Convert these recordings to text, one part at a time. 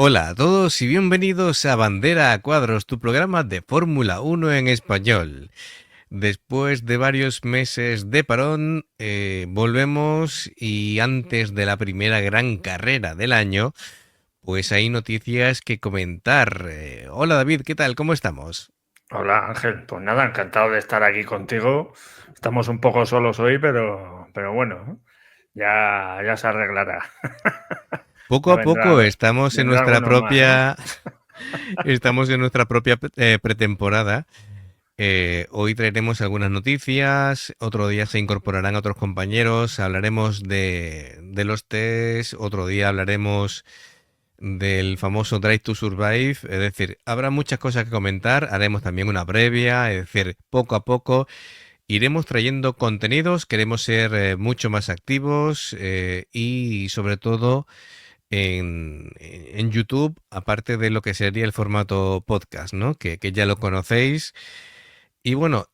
Hola a todos y bienvenidos a Bandera a Cuadros, tu programa de Fórmula Uno en español. Después de varios meses de parón, volvemos y antes de la primera gran carrera del año, pues hay noticias que comentar. Hola David, ¿qué tal? ¿Cómo estamos? Hola Ángel, pues nada, encantado de estar aquí contigo. Estamos un poco solos hoy, pero bueno, ya se arreglará. Poco Ya a poco vendrá, estamos en vendrá nuestra alguno más, ¿no? propia, estamos en nuestra propia pretemporada. Hoy traeremos algunas noticias, otro día se incorporarán otros compañeros, hablaremos de los test, otro día hablaremos del famoso Drive to Survive, es decir, habrá muchas cosas que comentar, haremos también una previa, es decir, poco a poco iremos trayendo contenidos, queremos ser mucho más activos y sobre todo en YouTube, aparte de lo que sería el formato podcast, ¿no? Que ya lo conocéis. Y bueno,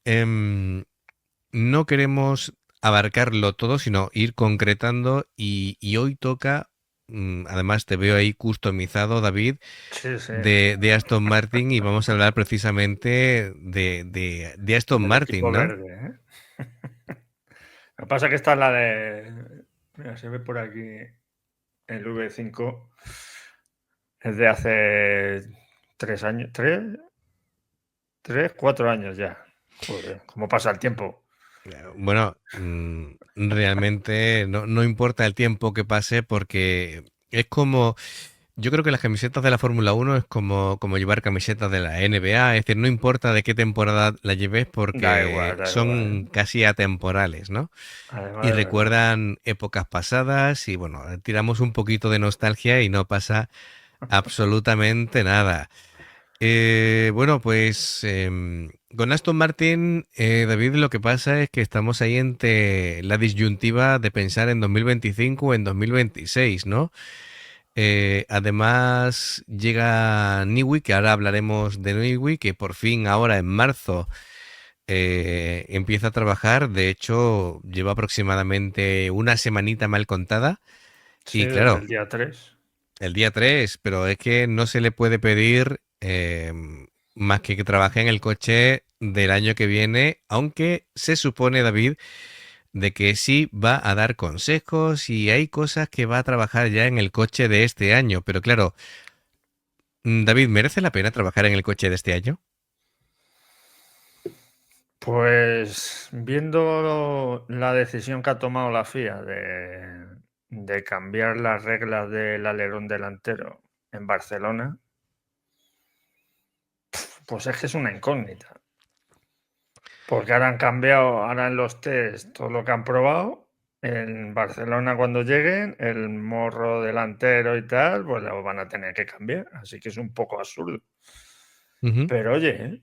no queremos abarcarlo todo, sino ir concretando y hoy toca, además te veo ahí customizado, David, Sí, sí, de Aston Martin y vamos a hablar precisamente de Aston del Martin, equipo ¿no? verde, ¿eh? Lo que pasa es que esta es la de... Mira, se ve por aquí el V5. Es de hace 3 años, tres, 4 años ya. Joder, cómo pasa el tiempo. Bueno, realmente no importa el tiempo que pase porque es como, yo creo que las camisetas de la Fórmula Uno es como llevar camisetas de la NBA, es decir, no importa de qué temporada la lleves Da igual, porque da igual. son casi atemporales, ¿no? Y Además, es verdad. recuerdan épocas pasadas y bueno, tiramos un poquito de nostalgia y no pasa absolutamente nada. Bueno, pues con Aston Martin, David, lo que pasa es que estamos ahí entre la disyuntiva de pensar en 2025 o en 2026, ¿no? Además llega Newey, que ahora hablaremos de Newey, que por fin ahora en marzo empieza a trabajar. De hecho, lleva aproximadamente una semanita mal contada. Sí, Y desde claro, el día 3. el día 3, pero es que no se le puede pedir más que trabaje en el coche del año que viene, aunque se supone, David, de que sí va a dar consejos y hay cosas que va a trabajar ya en el coche de este año. Pero claro, David, ¿merece la pena trabajar en el coche de este año? Pues viendo la decisión que ha tomado la FIA de cambiar las reglas del alerón delantero en Barcelona, pues es que es una incógnita. Porque ahora han cambiado, ahora en los test, todo lo que han probado. En Barcelona, cuando lleguen, el morro delantero y tal, pues lo van a tener que cambiar. Así que es un poco absurdo. Ujú. Pero oye,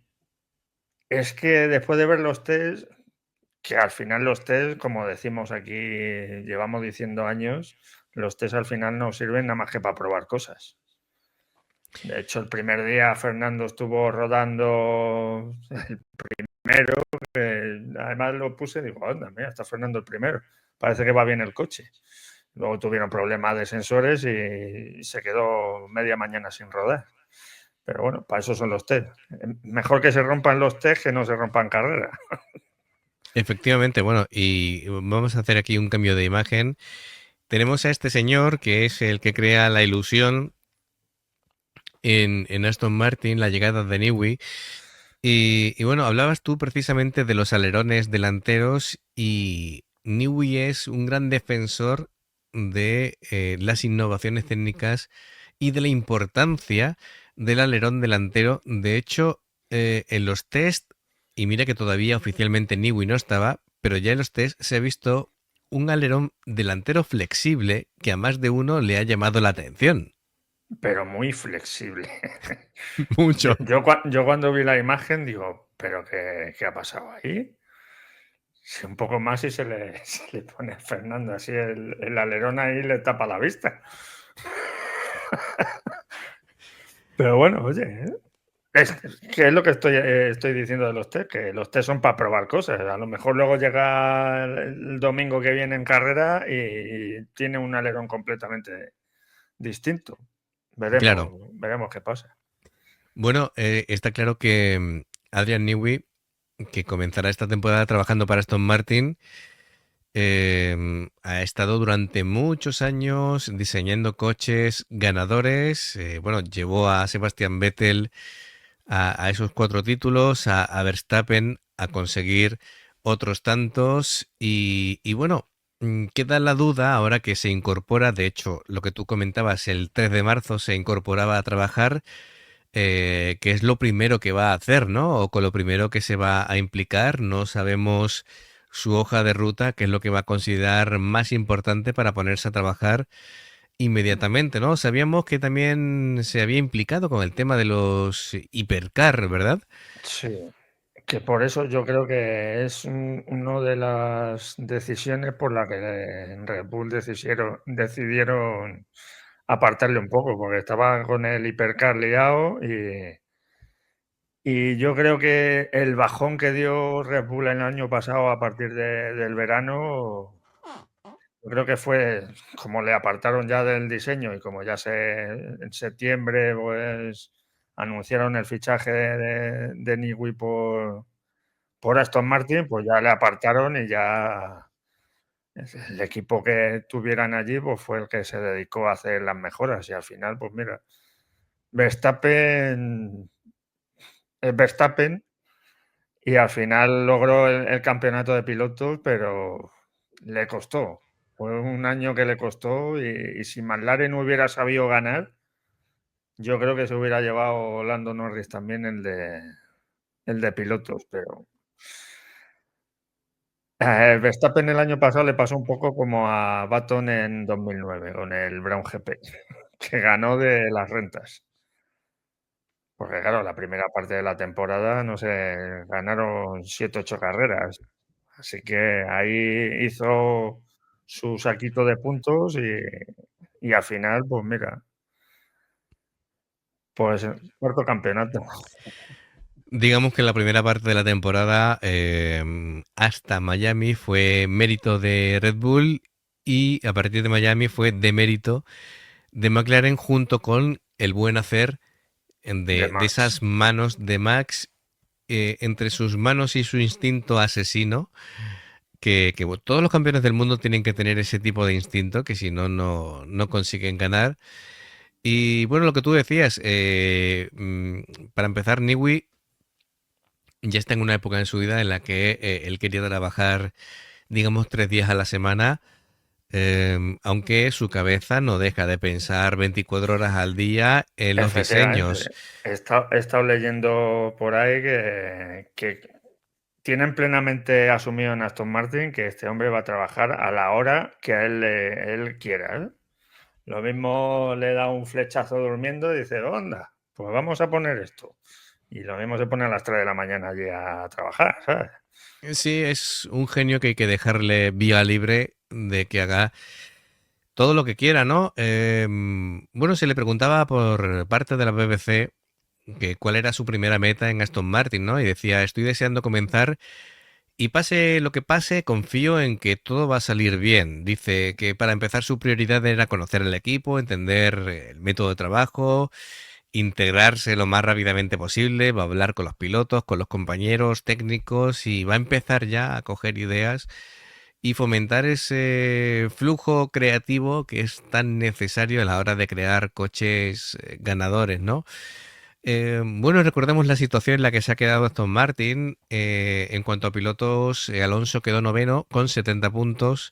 es que después de ver los test, que al final los test, como decimos aquí, llevamos diciendo años, los test al final no sirven nada más que para probar cosas. De hecho, el primer día Fernando estuvo rodando el primero, además lo puse, digo, anda, mira, está Fernando el primero, parece que va bien el coche. Luego tuvieron problemas de sensores y se quedó media mañana sin rodar. Pero bueno, para eso son los test. Mejor que se rompan los test que no se rompan carrera. Efectivamente, bueno, y vamos a hacer aquí un cambio de imagen. Tenemos a este señor que es el que crea la ilusión en Aston Martin, la llegada de Newey. Y bueno, hablabas tú precisamente de los alerones delanteros y Newey es un gran defensor de las innovaciones técnicas y de la importancia del alerón delantero. De hecho, en los test, y mira que todavía oficialmente Newey no estaba, pero ya en los test se ha visto un alerón delantero flexible que a más de uno le ha llamado la atención. Pero muy flexible. Mucho. Yo cuando vi la imagen digo, ¿pero qué ha pasado ahí? Si un poco más y se le pone a Fernando así el alerón ahí le tapa la vista. Pero bueno, oye, que es lo que estoy diciendo de los test, que los test son para probar cosas. A lo mejor luego llega el domingo que viene en carrera y tiene un alerón completamente distinto. Claro. Veremos qué pasa. Bueno, está claro que Adrian Newey, que comenzará esta temporada trabajando para Aston Martin, ha estado durante muchos años diseñando coches ganadores. Bueno, llevó a Sebastian Vettel a esos 4 títulos, a Verstappen a conseguir otros tantos. Y bueno, queda la duda ahora que se incorpora, de hecho, lo que tú comentabas, el 3 de marzo se incorporaba a trabajar. ¿Qué es lo primero que va a hacer, ¿no? O con lo primero que se va a implicar. No sabemos su hoja de ruta, qué es lo que va a considerar más importante para ponerse a trabajar inmediatamente, ¿no? Sabíamos que también se había implicado con el tema de los hipercar, ¿verdad? Sí, que por eso yo creo que es una de las decisiones por la que en Red Bull decidieron apartarle un poco, porque estaba con el hipercar liado y yo creo que el bajón que dio Red Bull el año pasado a partir del verano, yo creo que fue como le apartaron ya del diseño y como ya en septiembre pues anunciaron el fichaje de Newey por Aston Martin, pues ya le apartaron y ya el equipo que tuvieran allí pues fue el que se dedicó a hacer las mejoras y al final, pues mira, Verstappen es Verstappen y al final logró el campeonato de pilotos, pero le costó. Fue un año que le costó y si McLaren hubiera sabido ganar, yo creo que se hubiera llevado Lando Norris también el de pilotos, pero Verstappen el año pasado le pasó un poco como a Button en 2009 con el Brown GP, que ganó de las rentas. Porque claro, la primera parte de la temporada, no sé, ganaron 7 8 carreras. Así que ahí hizo su saquito de puntos y al final, pues mira, pues cuarto campeonato. Digamos que la primera parte de la temporada hasta Miami fue mérito de Red Bull y a partir de Miami fue de mérito de McLaren junto con el buen hacer De de Max. esas manos de Max, entre sus manos y su instinto asesino, que bueno, todos los campeones del mundo tienen que tener ese tipo de instinto, que si no, no consiguen ganar. Y bueno, lo que tú decías, para empezar, Niwi ya está en una época en su vida en la que él quería trabajar, digamos, 3 días a la semana, aunque su cabeza no deja de pensar 24 horas al día en los Efectivamente. diseños. He estado leyendo por ahí que tienen plenamente asumido en Aston Martin que este hombre va a trabajar a la hora que él quiera, ¿eh? Lo mismo le da un flechazo durmiendo y dice, onda, pues vamos a poner esto. Y lo mismo se pone a las 3 de la mañana allí a trabajar, ¿sabes? Sí, es un genio que hay que dejarle vía libre de que haga todo lo que quiera, ¿no? Bueno, se le preguntaba por parte de la BBC que cuál era su primera meta en Aston Martin, ¿no? Y decía, estoy deseando comenzar y pase lo que pase, confío en que todo va a salir bien. Dice que para empezar su prioridad era conocer el equipo, entender el método de trabajo, integrarse lo más rápidamente posible, va a hablar con los pilotos, con los compañeros técnicos y va a empezar ya a coger ideas y fomentar ese flujo creativo que es tan necesario a la hora de crear coches ganadores, ¿no? Bueno, recordemos la situación en la que se ha quedado Aston Martin. En cuanto a pilotos, Alonso quedó noveno con 70 puntos.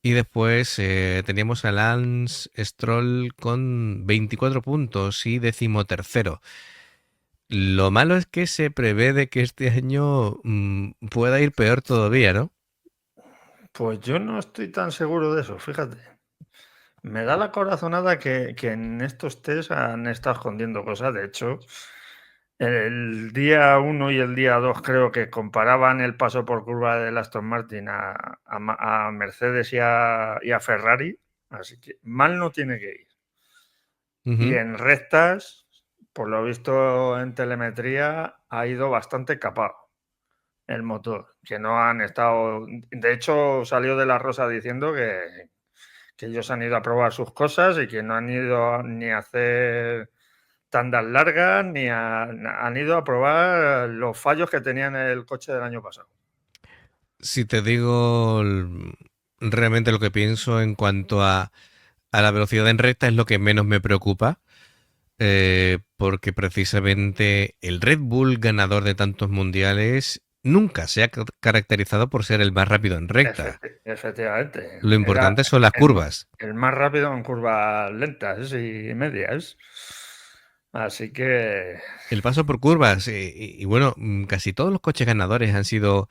Y después teníamos a Lance Stroll con 24 puntos y decimotercero. Lo malo es que se prevé de que este año pueda ir peor todavía, ¿no? Pues yo no estoy tan seguro de eso, fíjate. Me da la corazonada que en estos test han estado escondiendo cosas. De hecho, el día uno y el día 2 creo que comparaban el paso por curva del Aston Martin a Mercedes y a Ferrari. Así que mal no tiene que ir. Y Ujú. en rectas, por lo visto en telemetría, ha ido bastante capado el motor, que no han estado... De hecho, salió de la Rosa diciendo que ellos han ido a probar sus cosas y que no han ido ni a hacer tandas largas ni han ido a probar los fallos que tenían el coche del año pasado. Si te digo realmente lo que pienso en cuanto a la velocidad en recta es lo que menos me preocupa, porque precisamente el Red Bull ganador de tantos mundiales nunca se ha caracterizado por ser el más rápido en recta. Efectivamente, Lo era importante son las curvas. el más rápido en curvas lentas y medias. Así que El paso por curvas, y bueno, casi todos los coches ganadores han sido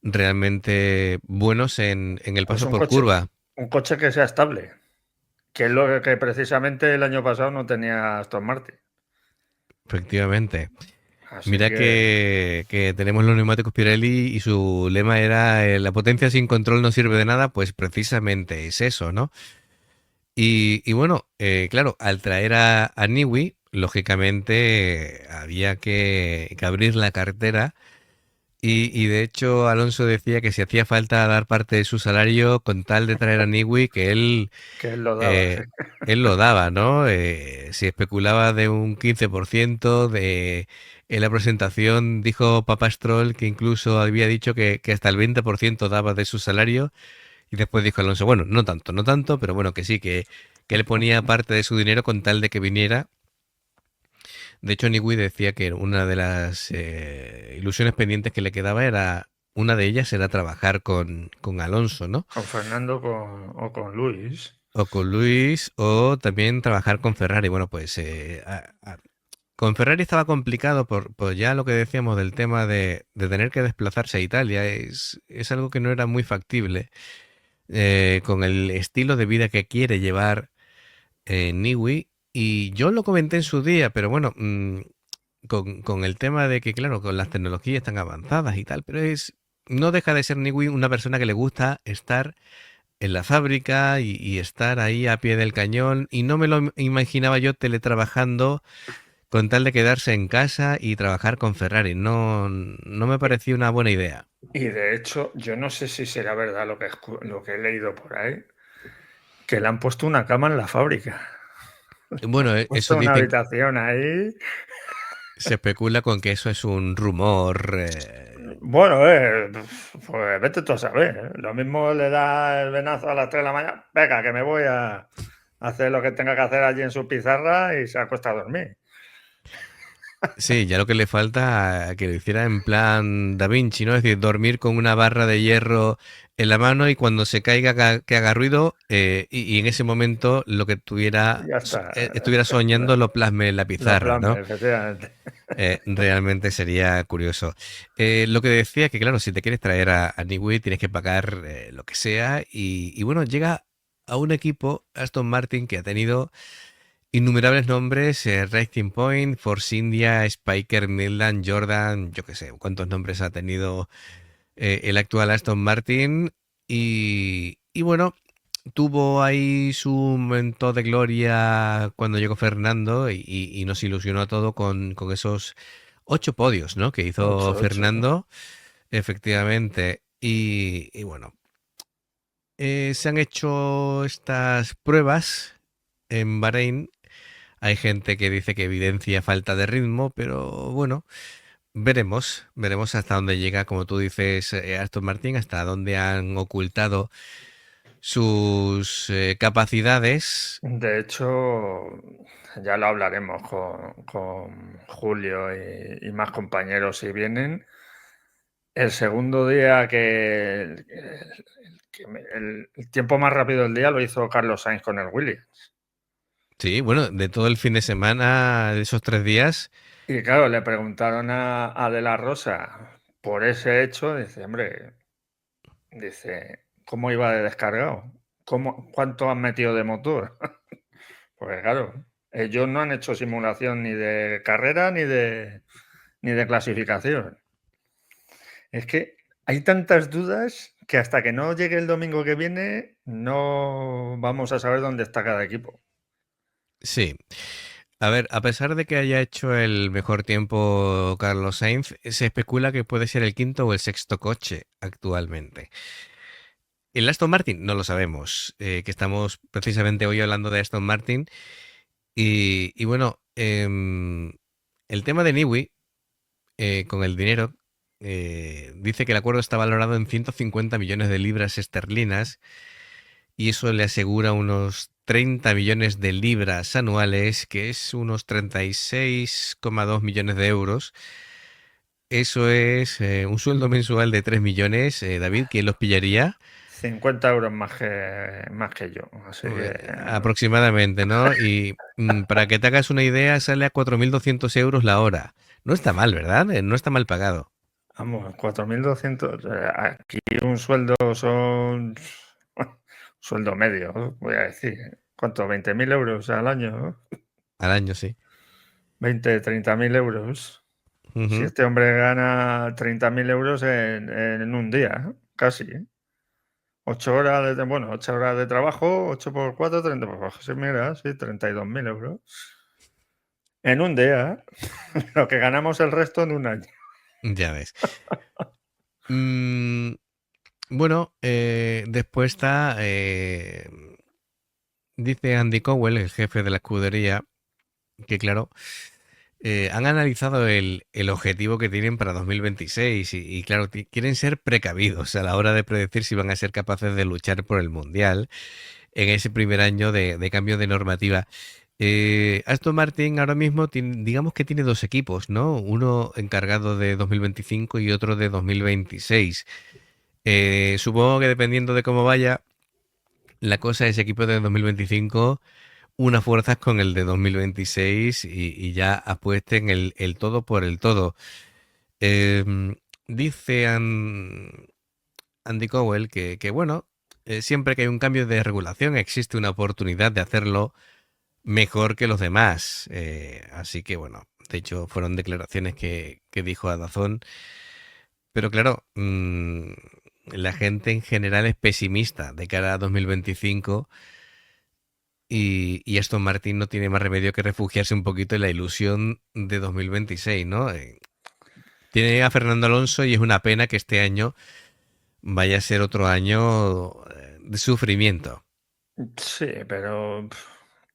realmente buenos en el pues paso por curva. un coche que sea estable, que es lo que precisamente el año pasado no tenía Aston Martin. Efectivamente. Así Mira que que tenemos los neumáticos Pirelli y su lema era la potencia sin control no sirve de nada, pues precisamente es eso, ¿no? Y bueno, claro, al traer a Niwi, lógicamente había que abrir la cartera y de hecho Alonso decía que si hacía falta dar parte de su salario con tal de traer a Niwi, que él lo daba. Sí. eh, él lo daba, ¿no? Se especulaba de un 15%, en la presentación dijo Papa Stroll que incluso había dicho que hasta el 20% daba de su salario y después dijo Alonso, bueno, no tanto, no tanto, pero bueno, que sí, que le ponía parte de su dinero con tal de que viniera. De hecho, Newey decía que una de las ilusiones pendientes que le quedaba era, una de ellas era trabajar con Alonso, ¿no? Con Fernando o con Luis. O con Luis, o también trabajar con Ferrari. Bueno, pues con Ferrari estaba complicado por ya lo que decíamos del tema de tener que desplazarse a Italia. Es algo que no era muy factible con el estilo de vida que quiere llevar Niwi. Y yo lo comenté en su día, pero bueno, con el tema de que, claro, con las tecnologías tan avanzadas y tal, pero no deja de ser Niwi una persona que le gusta estar en la fábrica y estar ahí a pie del cañón. Y no me lo imaginaba yo teletrabajando con tal de quedarse en casa y trabajar con Ferrari. No, no me parecía una buena idea. Y de hecho, yo no sé si será verdad lo que he leído por ahí, que le han puesto una cama en la fábrica. Le Bueno, han eso puesto una dicen, habitación ahí. se especula con que eso es un rumor. Bueno, pues vete tú a saber. Lo mismo le da el venazo a las 3 de la mañana. Venga, que me voy a hacer lo que tenga que hacer allí en su pizarra y se acuesta a dormir. Sí, ya lo que le falta que lo hiciera en plan Da Vinci, ¿no? Es decir, dormir con una barra de hierro en la mano y cuando se caiga que haga ruido y en ese momento lo que Ya está. estuviera soñando lo plasme en la Lo pizarra, plasma, ¿no? efectivamente. Realmente sería curioso. Lo que decía que, claro, si te quieres traer a Newey tienes que pagar lo que sea y bueno, llega a un equipo, Aston Martin, que ha tenido innumerables nombres, Racing Point, Force India, Spiker, Midland, Jordan, yo qué sé, cuántos nombres ha tenido el actual Aston Martin. Y bueno, tuvo ahí su momento de gloria cuando llegó Fernando y nos ilusionó a todo con esos 8 podios, ¿no? Que hizo 8-8. Fernando, efectivamente. Y bueno, se han hecho estas pruebas en Bahrein. Hay gente que dice que evidencia falta de ritmo, pero bueno, veremos hasta dónde llega, como tú dices, Aston Martin, hasta dónde han ocultado sus capacidades. De hecho, ya lo hablaremos con Julio y más compañeros si vienen. El segundo día el tiempo más rápido del día lo hizo Carlos Sainz con el Williams. Sí, bueno, de todo el fin de semana, de esos 3 días, Y claro, le preguntaron a De La Rosa por ese hecho, dice, hombre, dice, ¿cómo iba de descargado? ¿Cuánto han metido de motor? Porque claro, ellos no han hecho simulación ni de carrera ni de clasificación. Es que hay tantas dudas que hasta que no llegue el domingo que viene no vamos a saber dónde está cada equipo. sí. A ver, a pesar de que haya hecho el mejor tiempo Carlos Sainz, se especula que puede ser el quinto o el sexto coche actualmente. El Aston Martin no lo sabemos, que estamos precisamente hoy hablando de Aston Martin. Y bueno, el tema de Niwi, con el dinero, dice que el acuerdo está valorado en 150 millones de libras esterlinas y eso le asegura unos 30 millones de libras anuales, que es unos 36,2 millones de euros. Eso es un sueldo mensual de 3 millones. David, ¿quién los pillaría? 50 euros más que yo. Así que Aproximadamente, ¿no? Y para que te hagas una idea, sale a 4.200 euros la hora. No está mal, ¿verdad? No está mal pagado. vamos, 4.200. Aquí un sueldo son. Sueldo medio, voy a decir. ¿Cuánto? 20.000 euros al año, ¿no? Al año, sí. 30.000 euros. Si Ujú. este hombre gana 30.000 euros en un día, ¿eh? Casi. 8 horas bueno, 8 horas de trabajo, 8 por 4, 30 por 4. Sí, mira, sí, 32.000 euros. En un día, ¿eh? Lo que ganamos el resto en un año. Ya ves. Mm, bueno, después está, dice Andy Cowell, el jefe de la escudería, que claro, han analizado el objetivo que tienen para 2026 y claro, quieren ser precavidos a la hora de predecir si van a ser capaces de luchar por el Mundial en ese primer año de cambio de normativa. Aston Martin ahora mismo digamos que tiene dos equipos, ¿no? Uno encargado de 2025 y otro de 2026. Supongo que dependiendo de cómo vaya la cosa, ese equipo de 2025 una fuerzas con el de 2026 y ya apuesten el todo por el todo. Dice Andy Cowell que bueno, siempre que hay un cambio de regulación existe una oportunidad de hacerlo mejor que los demás. Así que bueno, de hecho fueron declaraciones que dijo a Dazón. Pero claro, la gente en general es pesimista de cara a 2025 y Aston Martin no tiene más remedio que refugiarse un poquito en la ilusión de 2026, ¿no? Tiene a Fernando Alonso y es una pena que este año vaya a ser otro año de sufrimiento. Sí, pero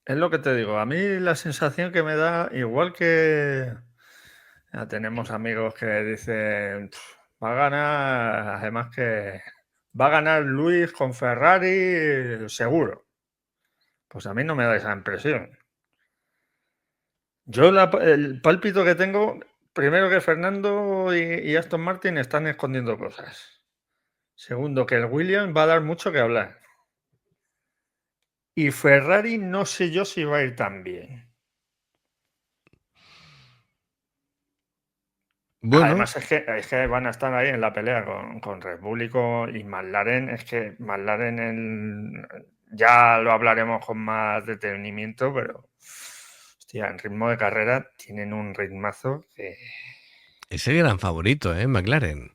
es lo que te digo. A mí la sensación que me da, igual que ya tenemos amigos que dicen, va a ganar, además que va a ganar Luis con Ferrari seguro. Pues a mí no me da esa impresión. Yo el pálpito que tengo, primero que Fernando y Aston Martin están escondiendo cosas. Segundo, que el Williams va a dar mucho que hablar. Y Ferrari no sé yo si va a ir tan bien. Bueno, Además es que van a estar ahí en la pelea con Red Bull y McLaren. Es que McLaren ya lo hablaremos con más detenimiento, pero hostia, en ritmo de carrera tienen un ritmazo es el gran favorito, ¿eh? McLaren.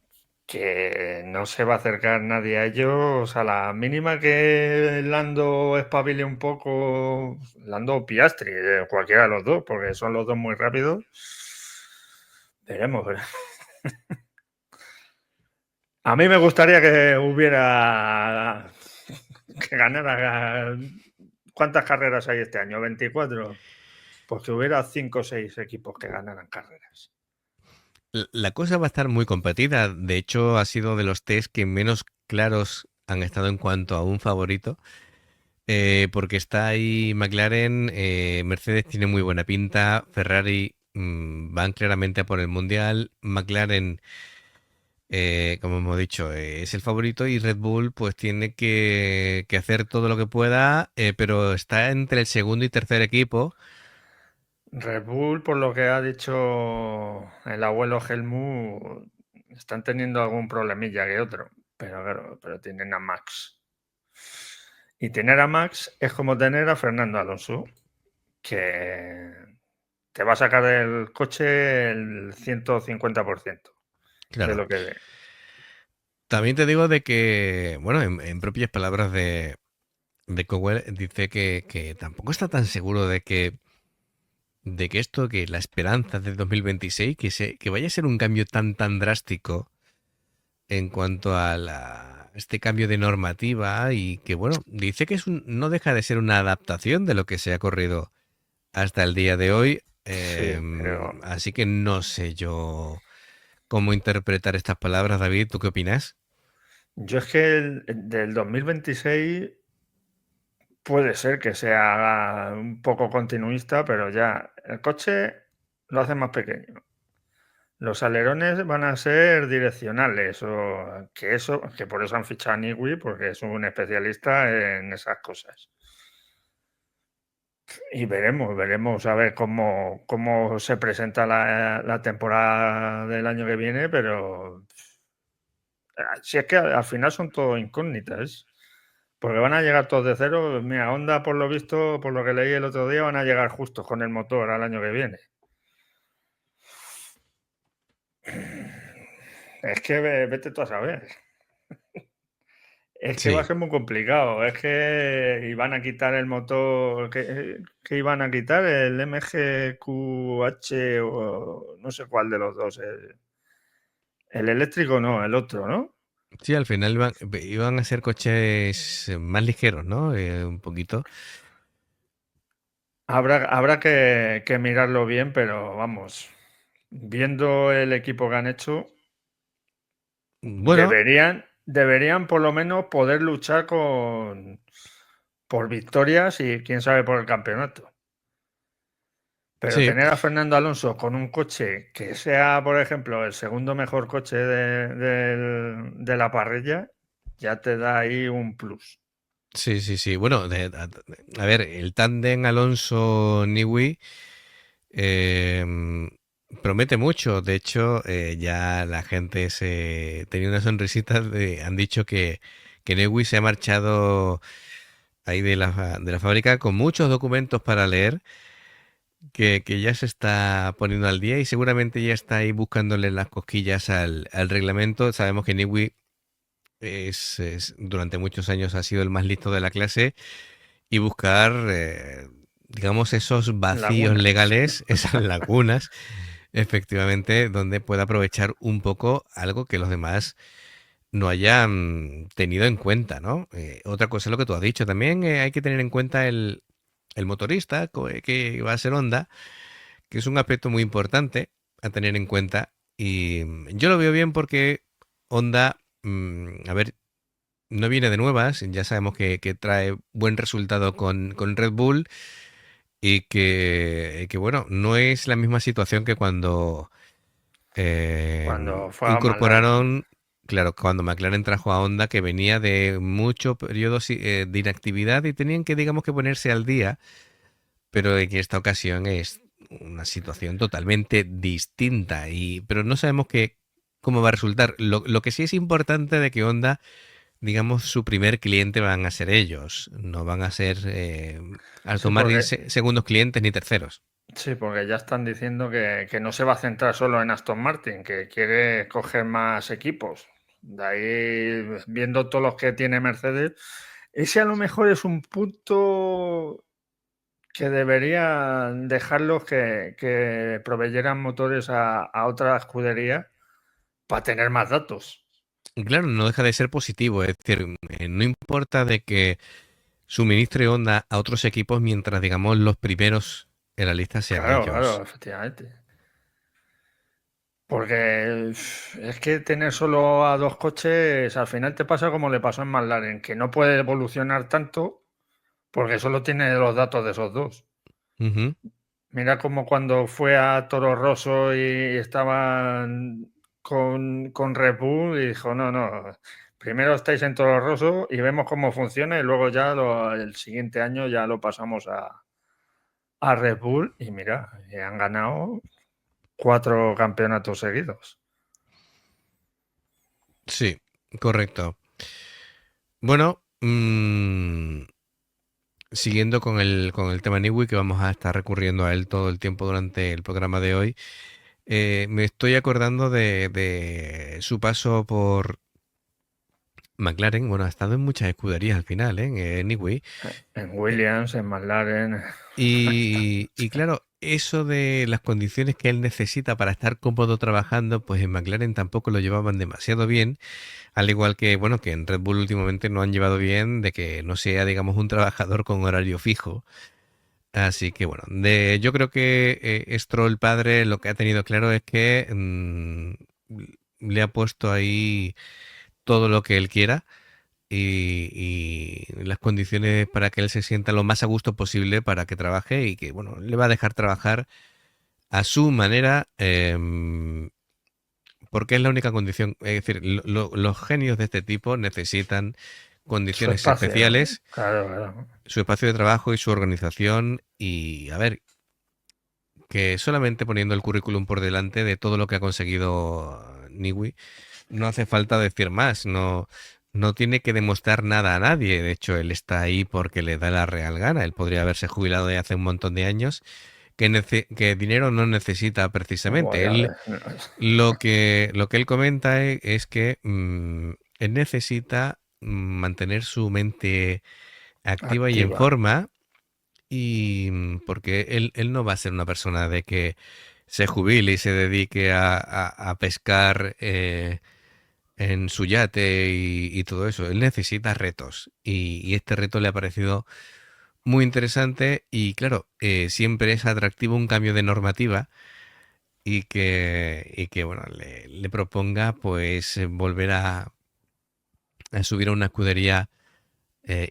que no se va a acercar nadie a ellos. A la mínima que Lando espabile un poco, Lando o Piastri, cualquiera de los dos, porque son los dos muy rápidos. Veremos. A mí me gustaría que hubiera que ganara. ¿Cuántas carreras hay este año? ¿24? Pues que hubiera 5 o 6 equipos que ganaran carreras. La cosa va a estar muy competida. De hecho, ha sido de los test que menos claros han estado en cuanto a un favorito. Porque está ahí McLaren, Mercedes tiene muy buena pinta, Ferrari van claramente a por el Mundial, McLaren, como hemos dicho, es el favorito y Red Bull pues tiene que hacer todo lo que pueda, pero está entre el segundo y tercer equipo. Red Bull, por lo que ha dicho el abuelo Helmut, están teniendo algún problemilla que otro. Pero claro, pero tienen a Max. Y tener a Max es como tener a Fernando Alonso, que te va a sacar del coche el 150% de Claro. lo que dé. También te digo de que, bueno, en propias palabras de Cowell, dice que tampoco está tan seguro de que esto, que la esperanza del 2026, que vaya a ser un cambio tan drástico en cuanto a este cambio de normativa y que, bueno, dice que no deja de ser una adaptación de lo que se ha corrido hasta el día de hoy. Sí, pero Así que no sé yo cómo interpretar estas palabras, David. ¿Tú qué opinas? yo es que del 2026 puede ser que sea un poco continuista, pero ya el coche lo hace más pequeño. Los alerones van a ser direccionales, o que por eso han fichado a Newey, porque es un especialista en esas cosas. Y veremos a ver cómo se presenta la temporada del año que viene, pero si es que al final son todo incógnitas, porque van a llegar todos de cero. Mira, Honda, por lo visto, por lo que leí el otro día, van a llegar justos con el motor al año que viene. Es que vete tú a saber. Es que va a Sí, ser muy complicado. Es que iban a quitar el motor. Que iban a quitar el MGQH o no sé cuál de los dos. El eléctrico no, el otro, ¿no? sí, al final iban a ser coches más ligeros, ¿no? Un poquito. Habrá que mirarlo bien, pero vamos, viendo el equipo que han hecho, Bueno, deberían por lo menos poder luchar por victorias y quién sabe por el campeonato. Pero sí, tener a Fernando Alonso con un coche que sea, por ejemplo, el segundo mejor coche de la parrilla, ya te da ahí un plus. sí, sí, sí. Bueno, a ver, el tándem Alonso-Newey promete mucho. De hecho, ya la gente se tenía una sonrisita. Han dicho que Newey se ha marchado ahí de la fábrica con muchos documentos para leer, que ya se está poniendo al día y seguramente ya está ahí buscándole las cosquillas al reglamento. Sabemos que Newey durante muchos años ha sido el más listo de la clase y buscar, digamos, esos vacíos Lagunas. legales, esas lagunas, efectivamente, donde pueda aprovechar un poco algo que los demás no hayan tenido en cuenta, ¿no? Otra cosa es lo que tú has dicho, también hay que tener en cuenta el motorista, que va a ser Honda, que es un aspecto muy importante a tener en cuenta. Y yo lo veo bien porque Honda, a ver, no viene de nuevas, ya sabemos que trae buen resultado con Red Bull y que, bueno, no es la misma situación que cuando Cuando fue a McLaren. incorporaron, claro, cuando McLaren trajo a Honda, que venía de muchos periodos de inactividad y tenían que, digamos, que ponerse al día, pero en esta ocasión es una situación totalmente distinta, pero no sabemos cómo va a resultar. Lo que sí es importante de que Honda, digamos, su primer cliente van a ser ellos, no van a ser Sí, Aston Martin porque segundos clientes ni terceros. Sí, porque ya están diciendo que no se va a centrar solo en Aston Martin, que quiere coger más equipos. De ahí, viendo todos los que tiene Mercedes, ese a lo mejor es un punto que deberían dejarlos que proveyeran motores a otra escudería para tener más datos. Y claro, no deja de ser positivo, es decir, no importa de que suministre Honda a otros equipos mientras, digamos, los primeros en la lista sean Claro, claro, ellos. efectivamente. Porque es que tener solo a dos coches, al final te pasa como le pasó en McLaren, que no puede evolucionar tanto porque solo tiene los datos de esos dos. Ujú. Mira como cuando fue a Toro Rosso y estaban con Red Bull y dijo, no, no, primero estáis en Toro Rosso y vemos cómo funciona y luego ya el siguiente año ya lo pasamos a Red Bull y mira, han ganado 4 campeonatos seguidos. Sí, correcto. Bueno, siguiendo con el tema Niwi, que vamos a estar recurriendo a él todo el tiempo durante el programa de hoy, me estoy acordando de su paso McLaren, bueno, ha estado en muchas escuderías al final, ¿eh? En Newey. En Eh, Williams, en McLaren. Y claro, eso de las condiciones que él necesita para estar cómodo trabajando, pues en McLaren tampoco lo llevaban demasiado bien, al igual que, bueno, que en Red Bull últimamente no han llevado bien de que no sea, digamos, un trabajador con horario fijo. Así que bueno, yo creo que Stroll padre lo que ha tenido claro es que le ha puesto ahí todo lo que él quiera y las condiciones para que él se sienta lo más a gusto posible para que trabaje y que, bueno, le va a dejar trabajar a su manera, porque es la única condición. Es decir, los genios de este tipo necesitan Su condiciones espacio, especiales, claro, claro. su espacio de trabajo y su organización. Y a ver, que solamente poniendo el currículum por delante de todo lo que ha conseguido Niwi, no hace falta decir más, no tiene que demostrar nada a nadie. De hecho, él está ahí porque le da la real gana. Él podría haberse jubilado de hace un montón de años, que dinero no necesita Buah, precisamente. ya Él ves. lo que él comenta es que él necesita mantener su mente activa y en Activa. forma y porque él no va a ser una persona de que se jubile y se dedique a pescar en su yate y todo eso. Él necesita retos y este reto le ha parecido muy interesante y claro, siempre es atractivo un cambio de normativa y que bueno, le proponga pues volver a subir a una escudería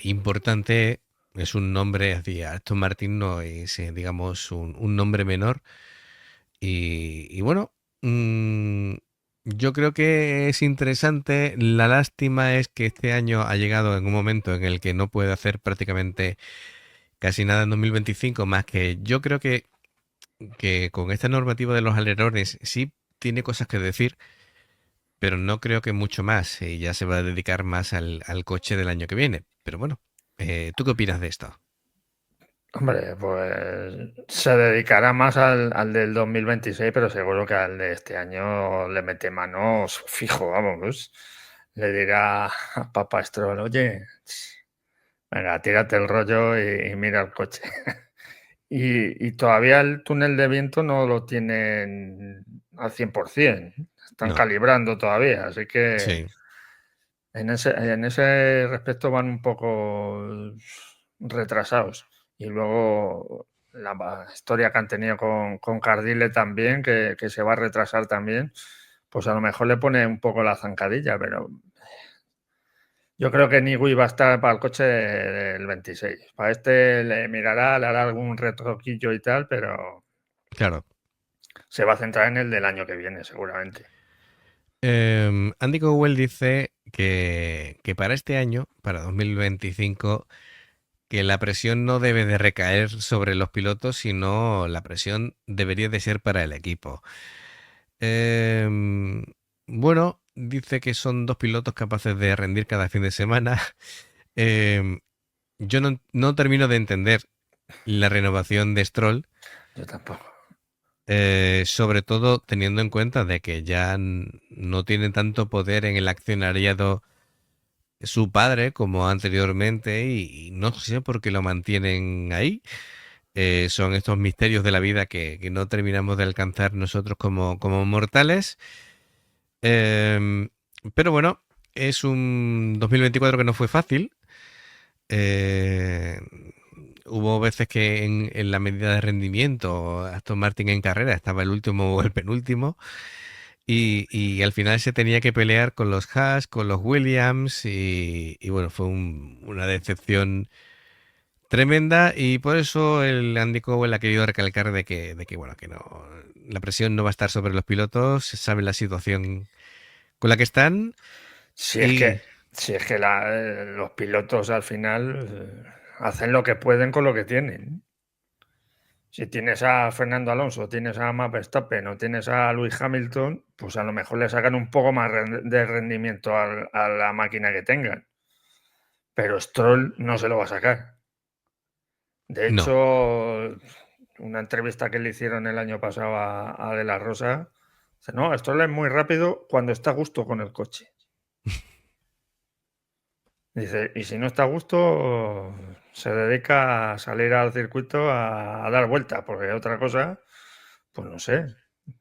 importante. Es un nombre, así, Aston Martin no es, digamos, un nombre menor. Y bueno, mm, yo creo que es interesante. La lástima es que este año ha llegado en un momento en el que no puede hacer prácticamente casi nada en 2025, más que yo creo que con esta normativa de los alerones sí tiene cosas que decir, pero no creo que mucho más. Y ya se va a dedicar más al coche del año que viene. Pero bueno, ¿tú qué opinas de esto? Hombre, pues se dedicará más al del 2026, pero seguro que al de este año le mete manos fijo, vamos. Pues. Le dirá a Papá Stroll, oye, venga, tírate el rollo y mira el coche. Y todavía el túnel de viento no lo tienen al 100%. Están No, calibrando todavía, así que sí, en ese respecto van un poco retrasados. Y luego la historia que han tenido con Cardile también, que se va a retrasar también, pues a lo mejor le pone un poco la zancadilla, pero yo creo que Nigui va a estar para el coche del 26. Para este le mirará, le hará algún retoquillo y tal, pero claro. se va a centrar en el del año que viene, seguramente. Andy Cowell dice que para este año, para 2025, que la presión no debe de recaer sobre los pilotos, sino la presión debería de ser para el equipo. Em, bueno, dice que son dos pilotos capaces de rendir cada fin de semana. Em, yo no termino de entender la renovación de Stroll, Yo tampoco. sobre todo teniendo en cuenta de que ya no tiene tanto poder en el accionariado su padre como anteriormente y no sé por qué lo mantienen ahí. Son estos misterios de la vida que no terminamos de alcanzar nosotros como mortales. Em, pero bueno, es un 2024 que no fue fácil. Eh, Hubo veces que en la medida de rendimiento Aston Martin en carrera estaba el último o el penúltimo y al final se tenía que pelear con los Haas, con los Williams y bueno, fue una decepción tremenda y por eso el Andy Cowell ha querido recalcar de que bueno, que no, la presión no va a estar sobre los pilotos, saben la situación con la que están Si es y que, si es que los pilotos al final hacen lo que pueden con lo que tienen. Si tienes a Fernando Alonso, tienes a Max Verstappen o tienes a Lewis Hamilton, pues a lo mejor le sacan un poco más de rendimiento a la máquina que tengan. Pero Stroll no se lo va a sacar. De no. hecho, una entrevista que le hicieron el año pasado a De La Rosa, dice, no, Stroll es muy rápido cuando está a gusto con el coche. Dice, y si no está a gusto, se dedica a salir al circuito a dar vueltas, porque otra cosa, pues no sé,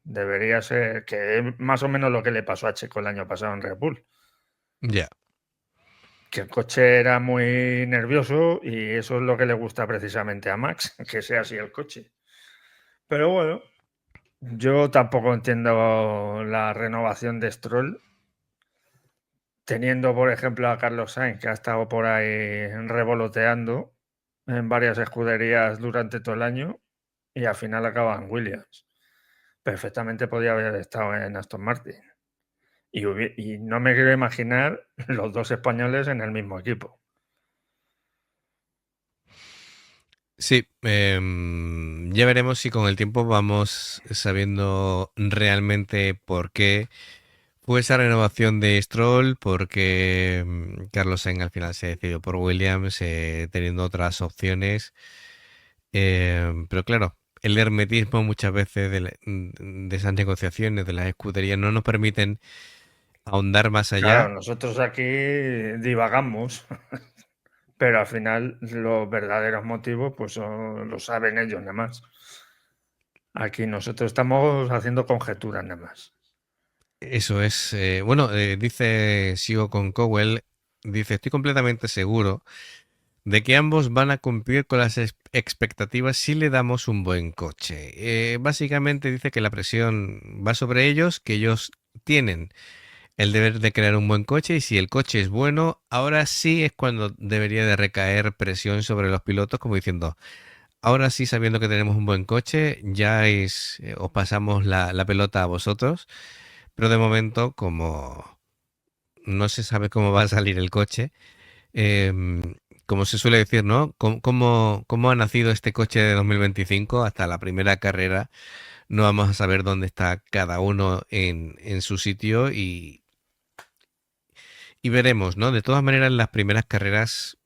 debería ser que es más o menos lo que le pasó a Checo el año pasado en Red Bull, Ya. que el coche era muy nervioso y eso es lo que le gusta precisamente a Max, que sea así el coche. Pero bueno, yo tampoco entiendo la renovación de Stroll, teniendo por ejemplo a Carlos Sainz, que ha estado por ahí revoloteando en varias escuderías durante todo el año y al final acaba en Williams. Perfectamente podía haber estado en Aston Martin. Y no me quiero imaginar los dos españoles en el mismo equipo. Sí, ya veremos si con el tiempo vamos sabiendo realmente por qué fue esa renovación de Stroll, porque Carlos Sainz al final se decidió por Williams, teniendo otras opciones. Pero claro, el hermetismo muchas veces de esas negociaciones, de las escuderías, no nos permiten ahondar más Claro, allá. nosotros aquí divagamos, pero al final los verdaderos motivos pues lo saben ellos nada más. Aquí nosotros estamos haciendo conjeturas nada más. Eso es, bueno, sigo con Cowell, dice, estoy completamente seguro de que ambos van a cumplir con las expectativas si le damos un buen coche. Básicamente dice que la presión va sobre ellos, que ellos tienen el deber de crear un buen coche y si el coche es bueno, ahora sí es cuando debería de recaer presión sobre los pilotos, como diciendo, ahora sí sabiendo que tenemos un buen coche, os pasamos la pelota a vosotros, pero de momento como no se sabe cómo va a salir el coche, em, como se suele decir, ¿no? ¿Cómo ha nacido este coche de 2025? Hasta la primera carrera no vamos a saber dónde está cada uno en su sitio y veremos, ¿no? De todas maneras, las primeras carreras,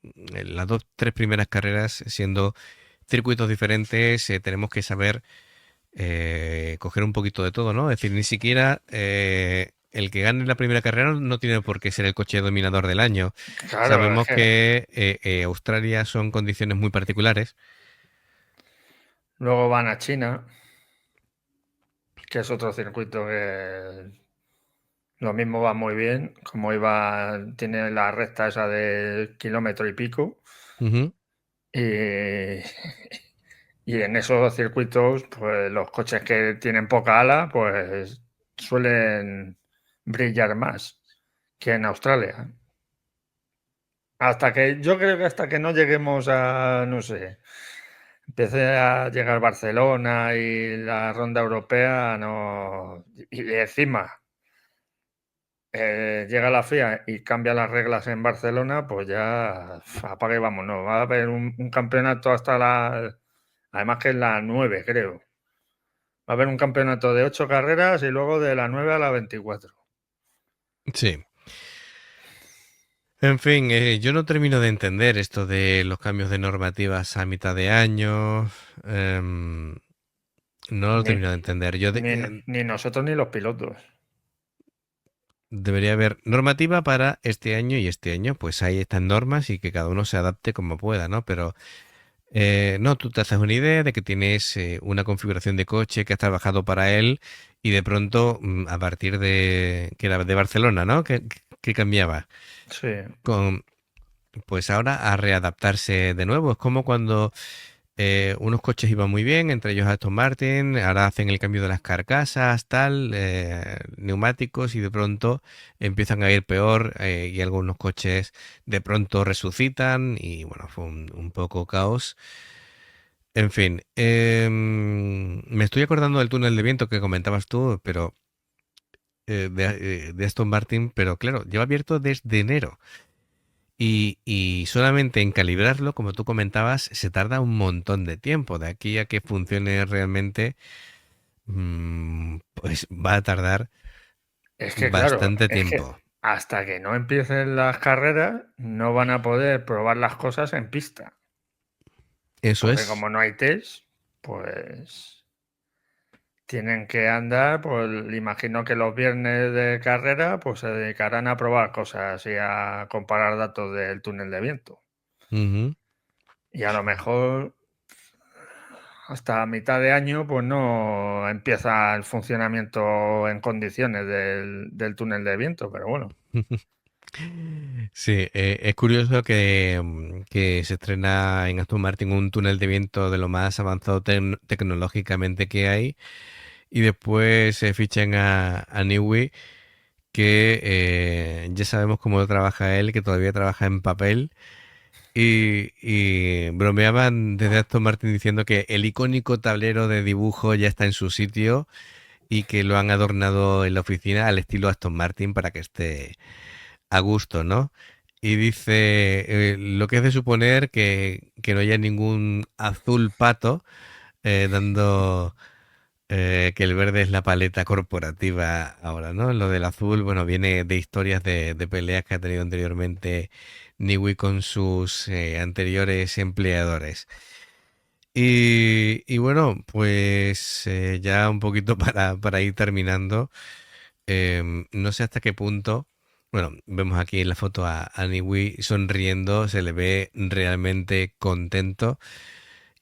las dos, tres primeras carreras, siendo circuitos diferentes, tenemos que saber coger un poquito de todo, ¿no? Es decir, ni siquiera el que gane la primera carrera no tiene por qué ser el coche dominador del año. Claro, es Sabemos que que Australia son condiciones muy particulares. luego van a China, que es otro circuito que lo mismo va muy bien, como iba, tiene la recta esa de kilómetro y pico. Ujú. Y, y en esos circuitos, pues los coches que tienen poca ala, pues suelen brillar más que en Australia. Hasta que, yo creo que hasta que no lleguemos a, no sé, empiece a llegar Barcelona y la ronda europea, no. Y encima llega la FIA y cambia las reglas en Barcelona, pues ya apaga y vámonos. Va a haber un campeonato hasta la. Además que es la 9 creo. Va a haber un campeonato de 8 carreras y luego de la 9 a la 24. Sí. En fin, yo no termino de entender esto de los cambios de normativas a mitad de año. No lo Ni, termino de entender. ni nosotros ni los pilotos. Debería haber normativa para este año y este año, pues ahí están normas y que cada uno se adapte como pueda, ¿no? Pero no, tú te haces una idea de que tienes una configuración de coche que has trabajado para él y de pronto, a partir que era de Barcelona, ¿no? Que cambiaba. Sí, Con, pues ahora a readaptarse de nuevo. Es como cuando unos coches iban muy bien, entre ellos Aston Martin, ahora hacen el cambio de las carcasas, tal, neumáticos y de pronto empiezan a ir peor y algunos coches de pronto resucitan y bueno, fue un poco caos. En fin, me estoy acordando del túnel de viento que comentabas tú, pero de Aston Martin, pero claro, lleva abierto desde enero. Y solamente en calibrarlo, como tú comentabas, se tarda un montón de tiempo. De aquí a que funcione realmente, pues va a tardar es que claro, bastante es que tiempo. hasta que no empiecen las carreras no van a poder probar las cosas en pista. Eso Porque es. como no hay test, pues tienen que andar, pues imagino que los viernes de carrera pues se dedicarán a probar cosas y a comparar datos del túnel de viento. Ujú. Y a lo mejor hasta mitad de año pues no empieza el funcionamiento en condiciones del túnel de viento, pero bueno. Sí, es curioso que se estrena en Aston Martin un túnel de viento de lo más avanzado tecnológicamente que hay y después se fichan a Newey que ya sabemos cómo trabaja él, que todavía trabaja en papel y bromeaban desde Aston Martin diciendo que el icónico tablero de dibujo ya está en su sitio y que lo han adornado en la oficina al estilo Aston Martin para que esté a gusto, ¿no? Y dice, lo que es de suponer que no haya ningún azul pato, dando que el verde es la paleta corporativa ahora, ¿no? Lo del azul, bueno, viene de historias de peleas que ha tenido anteriormente Niwi con sus anteriores empleadores. Y bueno, pues ya un poquito para ir terminando. No sé hasta qué punto. Bueno, vemos aquí en la foto a Niwi sonriendo, se le ve realmente contento,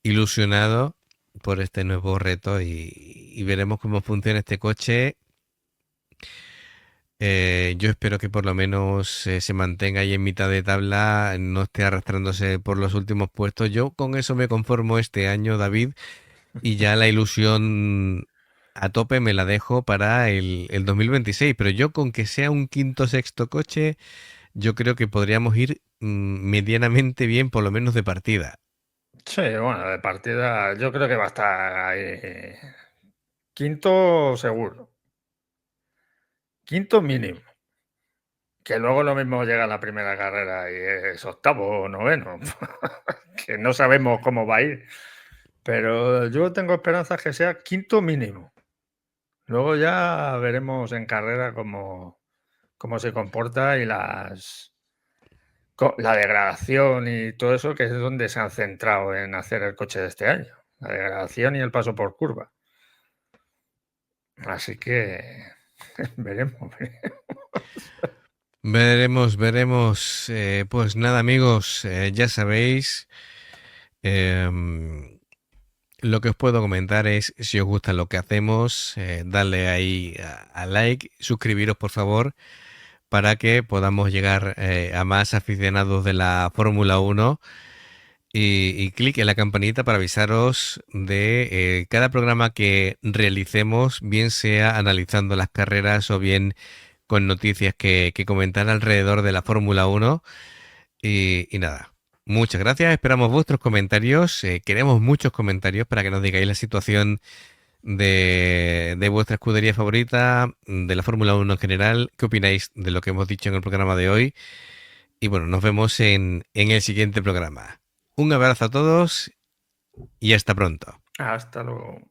ilusionado por este nuevo reto y veremos cómo funciona este coche. Yo espero que por lo menos se mantenga ahí en mitad de tabla, no esté arrastrándose por los últimos puestos. Yo con eso me conformo este año, David, y ya la ilusión a tope me la dejo para el 2026, pero yo con que sea un quinto sexto coche, yo creo que podríamos ir medianamente bien, por lo menos de partida. Sí, bueno, de partida yo creo que va a estar ahí quinto seguro, quinto mínimo. Que luego lo mismo llega a la primera carrera y es octavo o noveno, que no sabemos cómo va a ir. Pero yo tengo esperanzas que sea quinto mínimo. Luego ya veremos en carrera cómo se comporta y la degradación y todo eso, que es donde se han centrado en hacer el coche de este año. La degradación y el paso por curva. Así que veremos. Veremos, veremos. Pues nada, amigos, ya sabéis. em, lo que os puedo comentar es, si os gusta lo que hacemos, darle ahí a like, suscribiros por favor, para que podamos llegar a más aficionados de la Fórmula Uno y clic en la campanita para avisaros de cada programa que realicemos, bien sea analizando las carreras o bien con noticias que comentar alrededor de la Fórmula Uno. Y nada, muchas gracias, esperamos vuestros comentarios, queremos muchos comentarios para que nos digáis la situación de vuestra escudería favorita, de la Fórmula Uno en general, qué opináis de lo que hemos dicho en el programa de hoy. Y bueno, nos vemos en el siguiente programa. Un abrazo a todos y hasta pronto. Hasta luego.